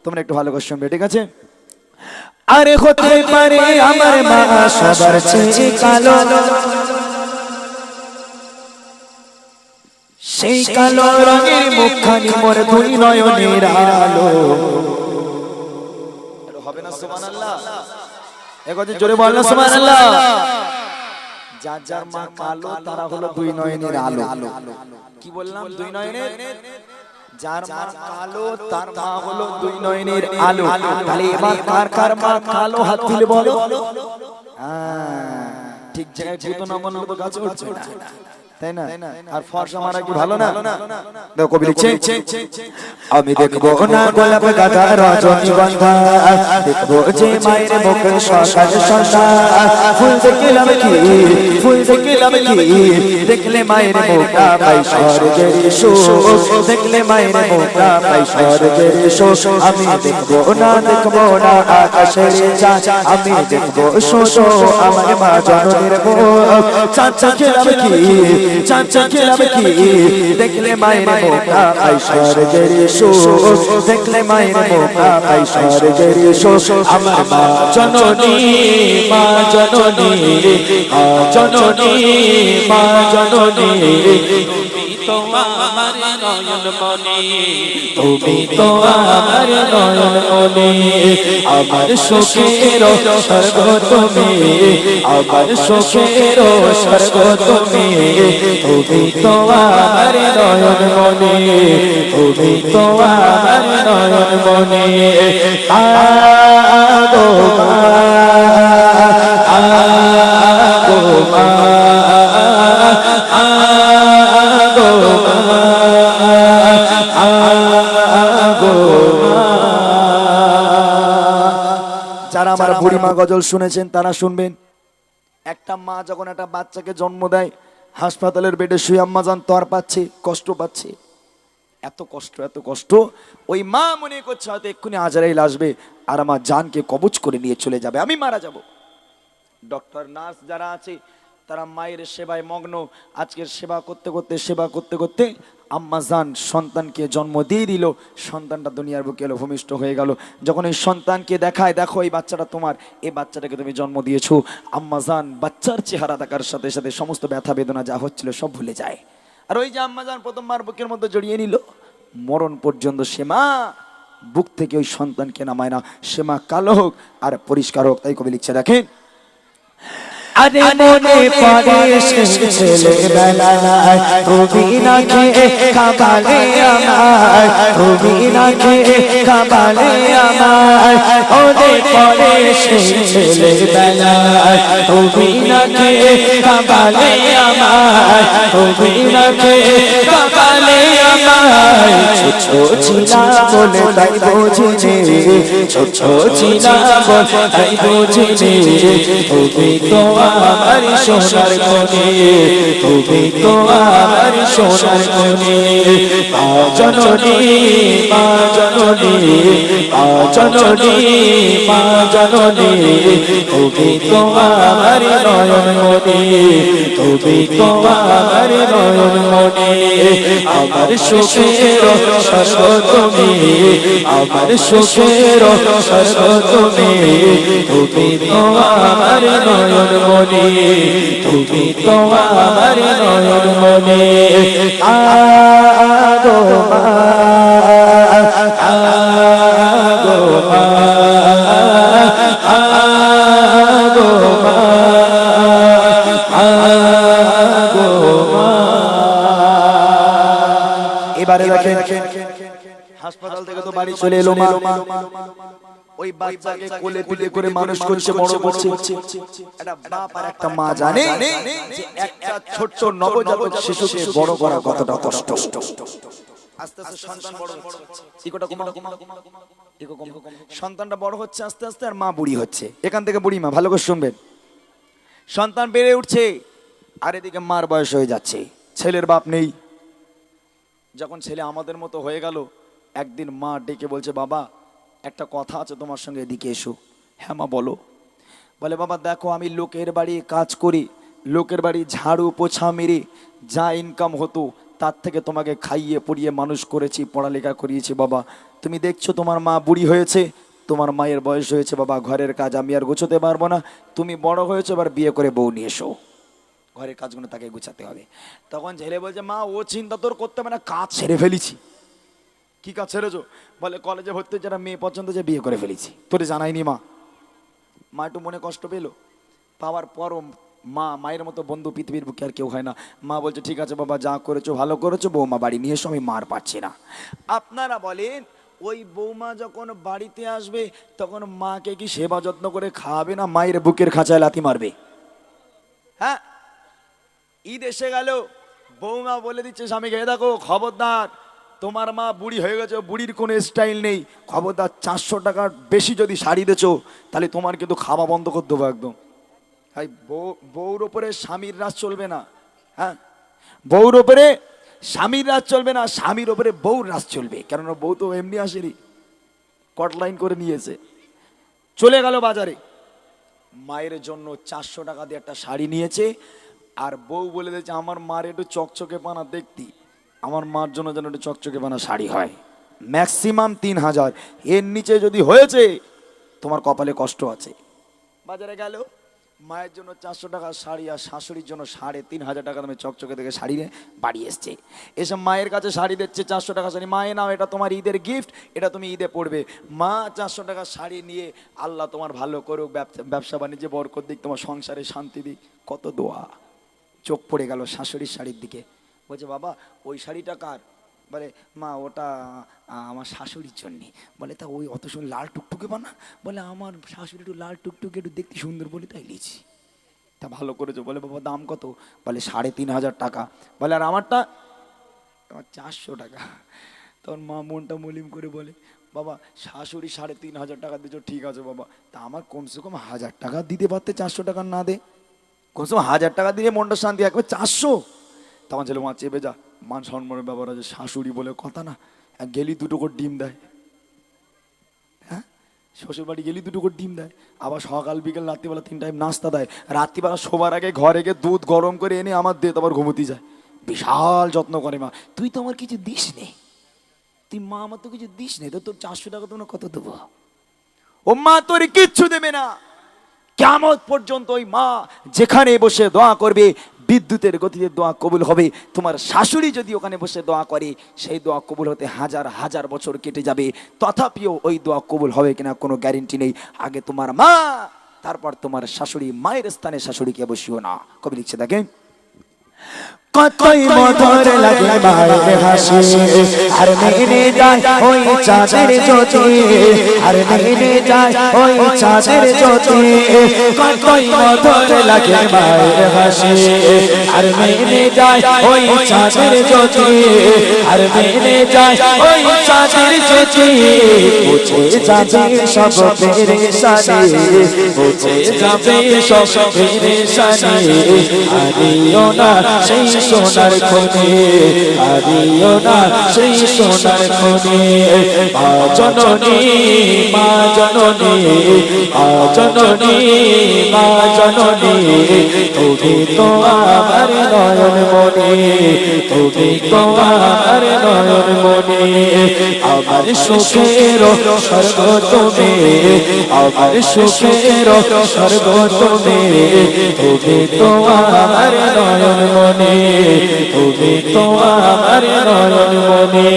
তোমরা একটু ভালো করে শুনবে, ঠিক আছে? আরে হতে পারে আমার মা সবার চেয়ে কালো, সেই কালো রঙের মুখখানি মোর দুই নয়নের আলো। হবে না সুবহানাল্লাহ? একবার জোরে বল না সুবহানাল্লাহ। যার যার মা কালো তারা হলো দুই নয়নের আলো। কি বললাম? দুই নয়নের। যার মা কালো তার মা হলো দুই নয়নের আলো। তাহলে এবার কার কার মা কালো হাত তুলে বলো। ঠিক জায়গায় জুতো না বানালে তো গাছ উঠছে না, তাই না? আর ফর্সা মারা কি ভালো না? দেখো কবি লিখছে, আমি দেখবো না গোলাপ গাঁদা রজনীগন্ধা, দেখবো যে মায়ের মুখের সকাল সন্ধ্যা। ফুল দেখলাম কি, ফুল দেখলাম কি, দেখলে মায়ের মুখটা পাই স্বর্গের সুখ, দেখলে মায়ের মুখটা পাই স্বর্গের সুখ। আমি দেখবো না আকাশের চাঁদ, আমি দেখবো শোষো আমার মা জননীর মুখ। চাচা খেলাম কি, চাচা খেলাম কি, দেখলে মায়ের মুখটা পাই স্বর্গের সুখ, দেখলে মায়ের মুখটা পাই স্বর্গের সুখ। আমার মা জননী, মা জননী, মা জননী, মা জননী, তুমি তো আমার নয়ন মনি, তুমি তো আমার নয়ন মনি। আমার সুখের স্বর্গ তুমি, আমার সুখের স্বর্গ তুমি, তুমি তো আমার নয়ন মনি, তুমি তো আমার নয়ন মনি। আগো মা, আগো মা, আগো মা, আগো মা। যারা আমার বুড়িমা গজল শুনেছেন তারা শুনবেন। একটা মা যখন একটা বাচ্চাকে জন্ম দেয়, হাসপাতালের বেডে শুয়ে আম্মা জান তর পাচ্ছে, কষ্ট পাচ্ছে, এত কষ্ট এত কষ্ট। ওই মা মনে করছে হয়তো এক্ষুনি আজরাইল আসবে আর আমার জানকে কবজ করে নিয়ে চলে যাবে, আমি মারা যাব। ডক্টর নার্স যারা আছে তারা মায়ের সেবায় মগ্ন। আজকের সেবা করতে করতে সেবা করতে করতে আম্মা জান সন্তানকে জন্ম দিয়ে দিল। সন্তানটা দুনিয়ার বুকে এলো, ভূমিষ্ঠ হয়ে গেল। যখন এই সন্তানকে দেখায়, দেখো এই বাচ্চাটা তোমার, এই বাচ্চাটাকে তুমি জন্ম দিয়েছো, আম্মা জান বাচ্চার চেহারা দেখার সাথে সাথে সমস্ত ব্যথা বেদনা যা হচ্ছিল সব ভুলে যায়। আর ওই যে আম্মা জান প্রথমবার বুকের মধ্যে জড়িয়ে নিল, মরণ পর্যন্ত সে মা বুক থেকে ওই সন্তানকে নামায় না। সে মা কালো হোক আর পরিষ্কার হোক। তাই কবি লিখছে, দেখেন, আরে মনে পড়ে সে ছেলেবেলায়, তুমি না খেয়ে খাবালে আমায়, তুমি না খেয়ে খাবালে আমায়। ওরে পড়ে সে ছেলেবেলায়, তুমি না খেয়ে খাবালে আমায়, তুমি না খেয়ে খাবালে আমায়। ছোট ছিলাম বলে তাই বুঝিনি, ছোট ছিলাম বলে তাই বুঝিনি, তুমি তো আমার সোনার খনি, তুমি তো আমার সোনার খনি। মা জননী, মা জননী, মা জননী, মা জননী, তুমি তো আমার নয়ন মনি, তুমি তো আমার নয়ন মনি। আমার সুখের স্বর্গ তুমি, আমার সুখের স্বর্গ তুমি, তুমি তো আমার নয়ন মনি, তুমি তো আমার নয়ন মনি। আগো মা, আগো মা, আগো মা, আগো মা। এবারে দেখেন, হাসপাতাল থেকে তো বাড়ি চলে এলো মা। ওই বাচ্চাকে কোলে পিঠে করে মানুষ করছে, বড় করছে। একটা বাপ আর একটা মা জানে যে একটা ছোট নবজাতক শিশুকে বড় করা কতটা কষ্ট। আস্তে আস্তে সন্তান বড় হচ্ছে, ইকোটা কমা, ইকো কম, সন্তানটা বড় হচ্ছে আস্তে আস্তে, আর মা বুড়ি হচ্ছে। এখান থেকে বুড়ি মা, ভালো করে শুনবেন। সন্তান বেড়ে উঠছে আর এদিকে মার বয়স হয়ে যাচ্ছে, ছেলের বাপ নেই। যখন ছেলে আমাদের মতো হয়ে গেল, একদিন মা ডেকে বলছে, বাবা একটা কথা আছে তোমার সঙ্গে, এদিকে এসো। হ্যাঁ মা বলো। বলে, বাবা দেখো আমি লোকের বাড়ি কাজ করি, লোকের বাড়ি ঝাড়ু পোছা মেরে যা ইনকাম হতো তার থেকে তোমাকে খাইয়ে পড়িয়ে মানুষ করেছি, পড়ালেখা করিয়েছি। বাবা তুমি দেখছো তোমার মা বুড়ি হয়েছে, তোমার মায়ের বয়স হয়েছে, বাবা ঘরের কাজ আমি আর গোছাতে পারবো না, তুমি বড় হয়েছো, এবার বিয়ে করে বউ নিয়ে এসো, ঘরের কাজগুলো তাকে গুছাতে হবে। তখন ছেলে বলছে, মা ও চিন্তা তোর করতে হবে না, কাজ ছেড়ে ফেলেছি। কি কাজ ছেড়েছো? বলে কলেজে ভর্তি যারা মেয়ে পছন্দ যে বিয়ে করে ফেলেছি, তোরে জানাইনি মা। মা একটু মনে কষ্ট পেলো, পাওয়ার পরও মায়ের মতো বন্ধু পৃথিবীর বুকে আর কেউ হয় না। মা বলছে ঠিক আছে বাবা, যা করেছো ভালো করেছো, বৌমা বাড়ি নিয়ে এসো, আমি মার পাচ্ছি না। আপনারা বলেন ওই বৌমা যখন বাড়িতে আসবে তখন মাকে কি সেবা যত্ন করে খাওয়াবে না মায়ের বুকের খাঁচায় লাথি মারবে? হ্যাঁ, ঈদ এসে গেল, বৌমা বলে দিচ্ছে স্বামীকে, দেখো খবরদার, তোমার মা বুড়ি হয়ে গেছে, বুড়ির কোনো স্টাইল নেই, খবরদার 400 টাকার বেশি যদি শাড়ি দিয়েছো তাহলে তোমার কিন্তু খাওয়া বন্ধ করে দেবো একদম। তাই বউর ওপরে স্বামীর রাজ চলবে না। হ্যাঁ, বউর ওপরে স্বামীর রাজ চলবে না, স্বামীর ওপরে বউর রাজ চলবে, কেননা বউ তো এমনি আসেনি, কটলাইন করে নিয়েছে। চলে গেল বাজারে, মায়ের জন্য 400 টাকা দিয়ে একটা শাড়ি নিয়েছে, আর বউ বলে দিয়েছে আমার মার একটু চকচকে পানা দেখতি, আমার মার জন্য যেন একটু চকচকে পানা শাড়ি হয়, ম্যাক্সিমাম 3000, এর নিচে যদি হয়েছে তোমার কপালে কষ্ট আছে। বাজারে গেল, মায়ের জন্য 400 টাকার শাড়ি আর শাশুড়ির জন্য 3500 টাকা দামে চকচকে থেকে শাড়ি নিয়ে বাড়ি এসছে। এসে মায়ের কাছে শাড়ি দিচ্ছে 400 টাকা শাড়ি, মায়ে নাও এটা তোমার ঈদের গিফট, এটা তুমি ঈদে পরবে। মা 400 টাকার শাড়ি নিয়ে, আল্লাহ তোমার ভালো করুক, ব্যবসা বাণিজ্যে বরকত দিক, তোমার সংসারে শান্তি দিক, কত দোয়া। চোখ পড়ে গেল শাশুড়ির শাড়ির দিকে, বলছে বাবা ওই শাড়িটা কার? বলে মা ওটা আমার শাশুড়ির জন্যে। বলে তা ওই অত সুন্দর লাল টুকটুকে বানা? বলে আমার শাশুড়ি একটু লাল টুকটুকে একটু দেখতে সুন্দর বলে তাই নিয়েছি। তা ভালো করেছো। বলে বাবা দাম কত? বলে 3500 টাকা। বলে আর আমারটা? আমার 400 টাকা। তখন মা মনটা মলিম করে বলে, বাবা শাশুড়ি 3500 টাকা দিয়েছো ঠিক আছে বাবা, তা আমার কমসে কম 1000 টাকা দিতে পারতে, 400 টাকা না দে, কমসে কম 1000 টাকা দিলে মনটা শান্তি, একবার 400। তখন ছেলে মা চেপে যা, মান সম্মানের ব্যাপার আছে, শাশুড়ি বলে কথা না, গেলি 2 করে ডিম দেয়। হ্যাঁ, শ্বশুর বাড়ি গেলি 2 করে ডিম দেয়, আবার সকাল বিকেল রাত্রিবেলা 3 টাইম নাস্তা দেয়, রাত্রিবেলা শোবার আগে ঘরে গিয়ে দুধ গরম করে এনে আমার দিয়ে আবার ঘুমোতে যায়, বিশাল যত্ন করে মা। তুই তো আমার কিছু দিস নে, তুই মা আমার তো কিছু দিস নে, তো তোর 400 টাকা তোমরা কত দেবো? ও মা তোর কিচ্ছু দেবে না, কিয়ামত পর্যন্ত ওই মা যেখানে বসে দোয়া করবে বিদ্যুতের গতিতে দোয়া কবুল হবে। তোমার শাশুড়ি যদি ওখানে বসে দোয়া করে সেই দোয়া কবুল হতে হাজার হাজার বছর কেটে যাবে, তথাপিও ওই দোয়া কবুল হবে কিনা কোনো গ্যারেন্টি নেই। আগে তোমার মা, তারপর তোমার শাশুড়ি, মায়ের স্থানে শাশুড়িকে বসিও না। কবি লিখছে দেখেন, কতই মধুর লাগে মায়ের হাসি, আর মেনে যায় ওই চাঁদের জ্যোতি, আর মেনে যায় ওই চাঁদের জ্যোতি। কতই মধুর লাগে মায়ের হাসি, আর মেনে যায় ওই চাঁদের জ্যোতি, আর মেনে যায় ওই চাঁদের জ্যোতি। মুছে যাবে সব পেরেশানি, মুছে যাবে সব পেরেশানি, হারিও না সেই সোনার খনি, হারিও না সেই সোনার খনি। মা জননী, মা জননী, মা জননী, মা জননী, তুমি তো আমার নয়ন মনি, তুমি তো আমার নয়ন মনি। আমার সুখের স্বর্গ তুমি, আমার সুখের স্বর্গ তুমি, তুমি তো আমার নয়ন মনি, তুমি তো আমার নয়ন মনি।